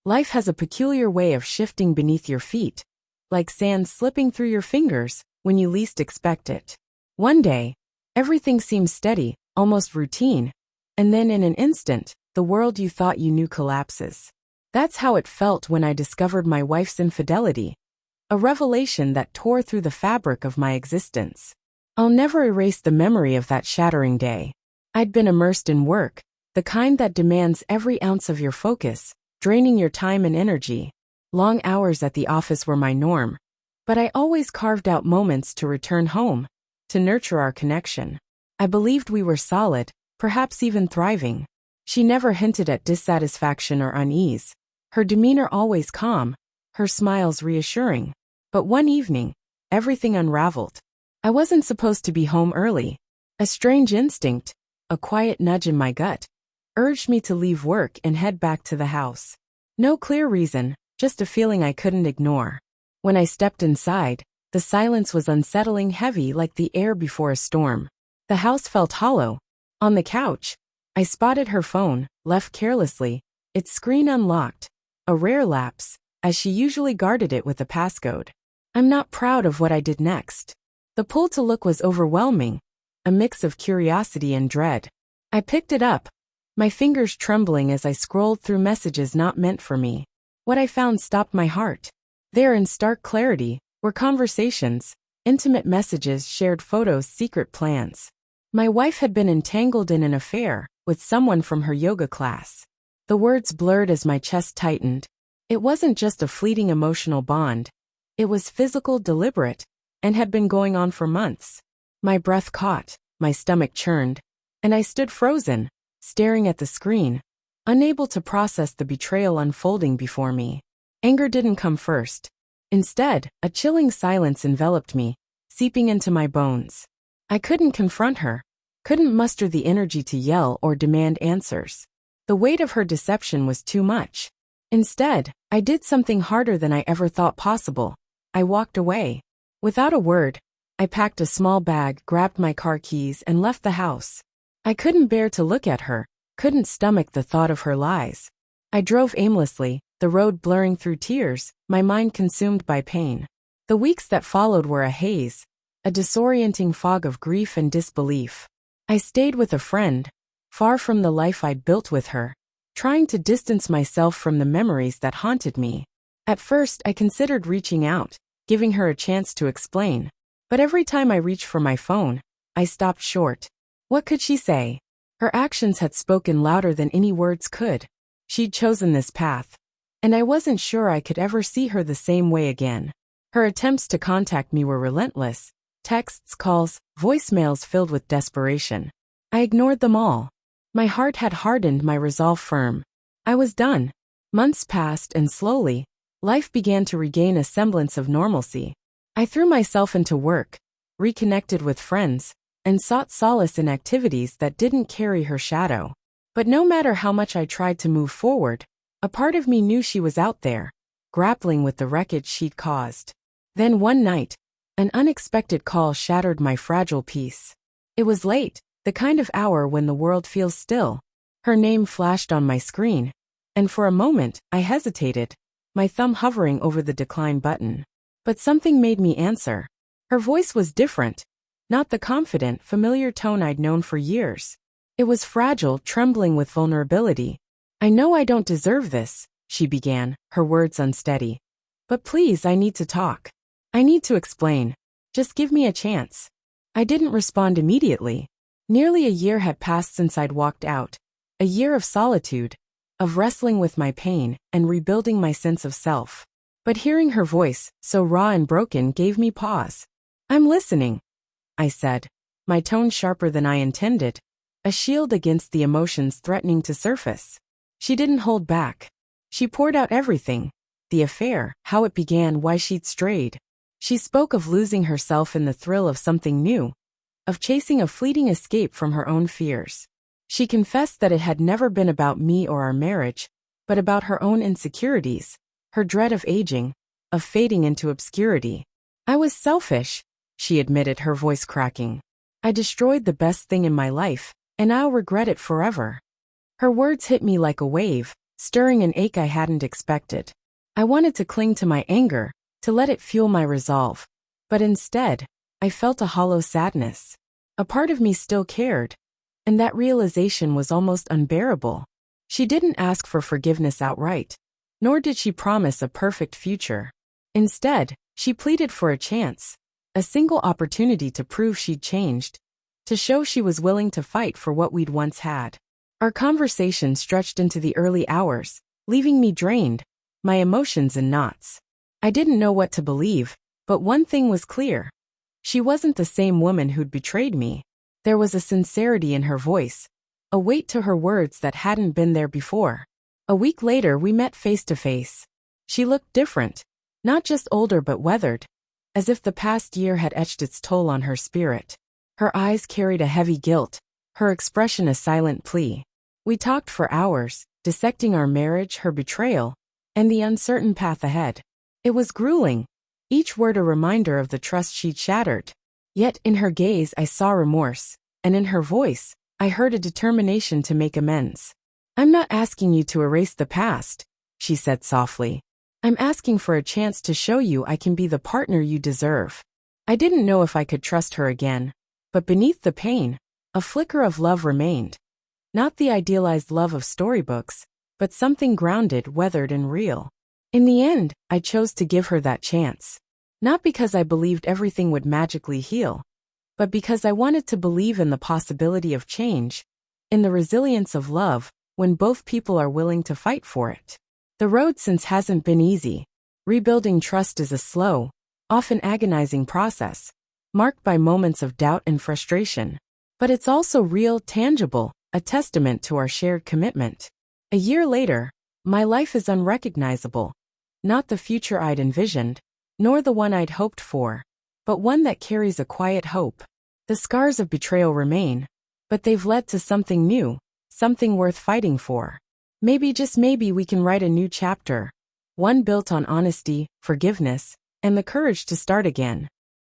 Life has a peculiar way of shifting beneath your feet, like sand slipping through your fingers when you least expect it. One day, everything seems steady, almost routine, and then in an instant, the world you thought you knew collapses. That's how it felt when I discovered my wife's infidelity, a revelation that tore through the fabric of my existence. I'll never erase the memory of that shattering day. I'd been immersed in work, the kind that demands every ounce of your focus, draining your time and energy. Long hours at the office were my norm, but I always carved out moments to return home, to nurture our connection. I believed we were solid, perhaps even thriving. She never hinted at dissatisfaction or unease, her demeanor always calm, her smiles reassuring. But one evening, everything unraveled. I wasn't supposed to be home early. A strange instinct, a quiet nudge in my gut, urged me to leave work and head back to the house. No clear reason, just a feeling I couldn't ignore. When I stepped inside, the silence was unsettling, heavy like the air before a storm. The house felt hollow. On the couch, I spotted her phone, left carelessly, its screen unlocked, a rare lapse, as she usually guarded it with a passcode. I'm not proud of what I did next. The pull to look was overwhelming, a mix of curiosity and dread. I picked it up, my fingers trembling as I scrolled through messages not meant for me. What I found stopped my heart. There, in stark clarity, were conversations, intimate messages, shared photos, secret plans. My wife had been entangled in an affair with someone from her yoga class. The words blurred as my chest tightened. It wasn't just a fleeting emotional bond. It was physical, deliberate, and had been going on for months. My breath caught, my stomach churned, and I stood frozen, staring at the screen, unable to process the betrayal unfolding before me. Anger didn't come first. Instead, a chilling silence enveloped me, seeping into my bones. I couldn't confront her, couldn't muster the energy to yell or demand answers. The weight of her deception was too much. Instead, I did something harder than I ever thought possible. I walked away. Without a word, I packed a small bag, grabbed my car keys, and left the house. I couldn't bear to look at her, couldn't stomach the thought of her lies. I drove aimlessly, the road blurring through tears, my mind consumed by pain. The weeks that followed were a haze, a disorienting fog of grief and disbelief. I stayed with a friend, far from the life I'd built with her, trying to distance myself from the memories that haunted me. At first, I considered reaching out, giving her a chance to explain. But every time I reached for my phone, I stopped short. What could she say? Her actions had spoken louder than any words could. She'd chosen this path, and I wasn't sure I could ever see her the same way again. Her attempts to contact me were relentless. Texts, calls, voicemails filled with desperation. I ignored them all. My heart had hardened, my resolve firm. I was done. Months passed, and slowly, life began to regain a semblance of normalcy. I threw myself into work, reconnected with friends, and sought solace in activities that didn't carry her shadow. But no matter how much I tried to move forward, a part of me knew she was out there, grappling with the wreckage she'd caused. Then one night, an unexpected call shattered my fragile peace. It was late, the kind of hour when the world feels still. Her name flashed on my screen, and for a moment, I hesitated, my thumb hovering over the decline button. But something made me answer. Her voice was different, not the confident, familiar tone I'd known for years. It was fragile, trembling with vulnerability. "I know I don't deserve this," she began, her words unsteady. "But please, I need to talk. I need to explain. Just give me a chance." I didn't respond immediately. Nearly a year had passed since I'd walked out. A year of solitude, of wrestling with my pain, and rebuilding my sense of self. But hearing her voice, so raw and broken, gave me pause. "I'm listening," I said, my tone sharper than I intended, a shield against the emotions threatening to surface. She didn't hold back. She poured out everything. The affair, how it began, why she'd strayed. She spoke of losing herself in the thrill of something new, of chasing a fleeting escape from her own fears. She confessed that it had never been about me or our marriage, but about her own insecurities, her dread of aging, of fading into obscurity. "I was selfish," she admitted, her voice cracking. "I destroyed the best thing in my life, and I'll regret it forever." Her words hit me like a wave, stirring an ache I hadn't expected. I wanted to cling to my anger, to let it fuel my resolve. But instead, I felt a hollow sadness. A part of me still cared, and that realization was almost unbearable. She didn't ask for forgiveness outright, nor did she promise a perfect future. Instead, she pleaded for a chance, a single opportunity to prove she'd changed, to show she was willing to fight for what we'd once had. Our conversation stretched into the early hours, leaving me drained, my emotions in knots. I didn't know what to believe, but one thing was clear. She wasn't the same woman who'd betrayed me. There was a sincerity in her voice, a weight to her words that hadn't been there before. A week later, we met face to face. She looked different, not just older but weathered, as if the past year had etched its toll on her spirit. Her eyes carried a heavy guilt, her expression a silent plea. We talked for hours, dissecting our marriage, her betrayal, and the uncertain path ahead. It was grueling, each word a reminder of the trust she'd shattered. Yet in her gaze I saw remorse, and in her voice, I heard a determination to make amends. "I'm not asking you to erase the past," she said softly. "I'm asking for a chance to show you I can be the partner you deserve." I didn't know if I could trust her again, but beneath the pain, a flicker of love remained. Not the idealized love of storybooks, but something grounded, weathered, and real. In the end, I chose to give her that chance. Not because I believed everything would magically heal, but because I wanted to believe in the possibility of change, in the resilience of love, when both people are willing to fight for it. The road since hasn't been easy. Rebuilding trust is a slow, often agonizing process, marked by moments of doubt and frustration. But it's also real, tangible, a testament to our shared commitment. A year later, my life is unrecognizable. Not the future I'd envisioned, nor the one I'd hoped for, but one that carries a quiet hope. The scars of betrayal remain, but they've led to something new, something worth fighting for. Maybe, just maybe, we can write a new chapter, one built on honesty, forgiveness, and the courage to start again.